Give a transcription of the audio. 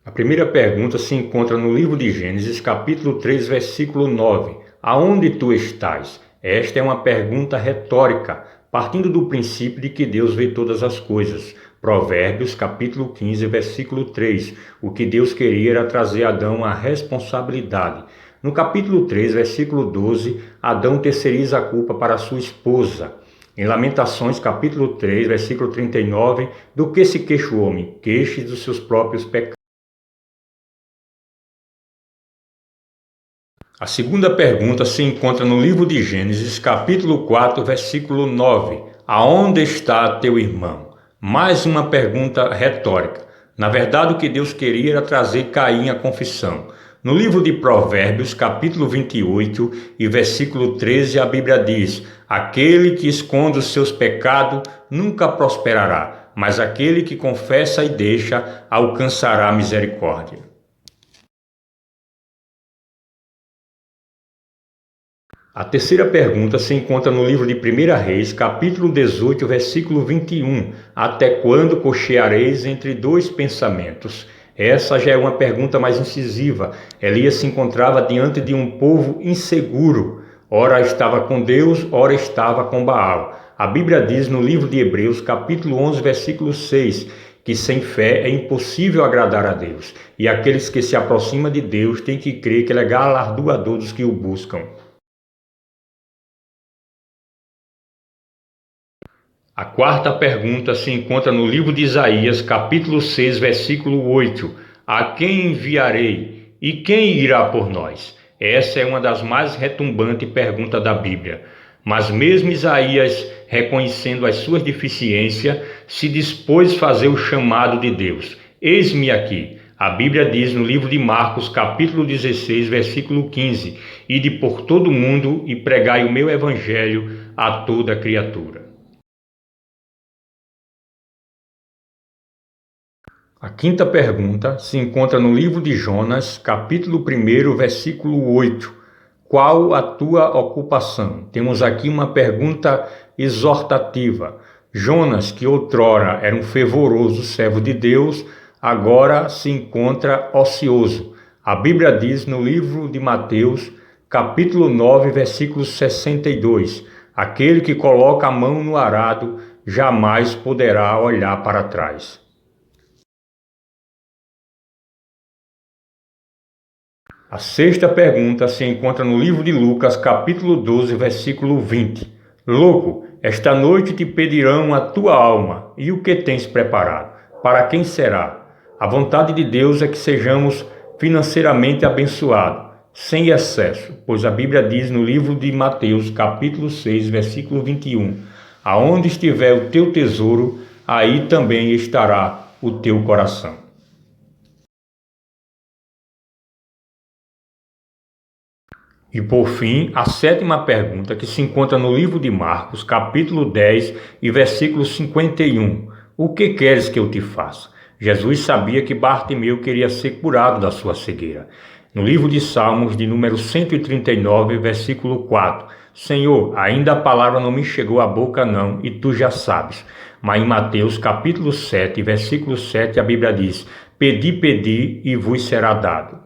A primeira pergunta se encontra no livro de Gênesis, capítulo 3, versículo 9. Aonde tu estás? Esta é uma pergunta retórica, partindo do princípio de que Deus vê todas as coisas. Provérbios, capítulo 15, versículo 3. O que Deus queria era trazer Adão à responsabilidade. No capítulo 3, versículo 12, Adão terceiriza a culpa para sua esposa. Em Lamentações, capítulo 3, versículo 39, do que se queixa o homem? Queixe dos seus próprios pecados. A segunda pergunta se encontra no livro de Gênesis, capítulo 4, versículo 9. Aonde está teu irmão? Mais uma pergunta retórica. Na verdade, o que Deus queria era trazer Caim à confissão. No livro de Provérbios, capítulo 28 e versículo 13, a Bíblia diz: aquele que esconde os seus pecados nunca prosperará, mas aquele que confessa e deixa alcançará misericórdia. A terceira pergunta se encontra no livro de 1 Reis, capítulo 18, versículo 21. Até quando cocheareis entre dois pensamentos? Essa já é uma pergunta mais incisiva. Elias se encontrava diante de um povo inseguro. Ora estava com Deus, ora estava com Baal. A Bíblia diz no livro de Hebreus, capítulo 11, versículo 6, que sem fé é impossível agradar a Deus. E aqueles que se aproximam de Deus têm que crer que Ele é galardoador dos que o buscam. A quarta pergunta se encontra no livro de Isaías, capítulo 6, versículo 8. A quem enviarei e quem irá por nós? Essa é uma das mais retumbantes perguntas da Bíblia. Mas mesmo Isaías, reconhecendo as suas deficiências, se dispôs a fazer o chamado de Deus. Eis-me aqui. A Bíblia diz no livro de Marcos, capítulo 16, versículo 15. Ide por todo o mundo e pregai o meu evangelho a toda criatura. A quinta pergunta se encontra no livro de Jonas, capítulo 1, versículo 8. Qual a tua ocupação? Temos aqui uma pergunta exortativa. Jonas, que outrora era um fervoroso servo de Deus, agora se encontra ocioso. A Bíblia diz no livro de Mateus, capítulo 9, versículo 62. Aquele que coloca a mão no arado jamais poderá olhar para trás. A sexta pergunta se encontra no livro de Lucas, capítulo 12, versículo 20. Louco, esta noite te pedirão a tua alma, e o que tens preparado? Para quem será? A vontade de Deus é que sejamos financeiramente abençoados, sem excesso, pois a Bíblia diz no livro de Mateus, capítulo 6, versículo 21. Aonde estiver o teu tesouro, aí também estará o teu coração. E por fim, a sétima pergunta que se encontra no livro de Marcos, capítulo 10 e versículo 51. O que queres que eu te faça? Jesus sabia que Bartimeu queria ser curado da sua cegueira. No livro de Salmos, de número 139, versículo 4. Senhor, ainda a palavra não me chegou à boca não, e tu já sabes. Mas em Mateus, capítulo 7, versículo 7, a Bíblia diz: Pedi, pedi, e vos será dado.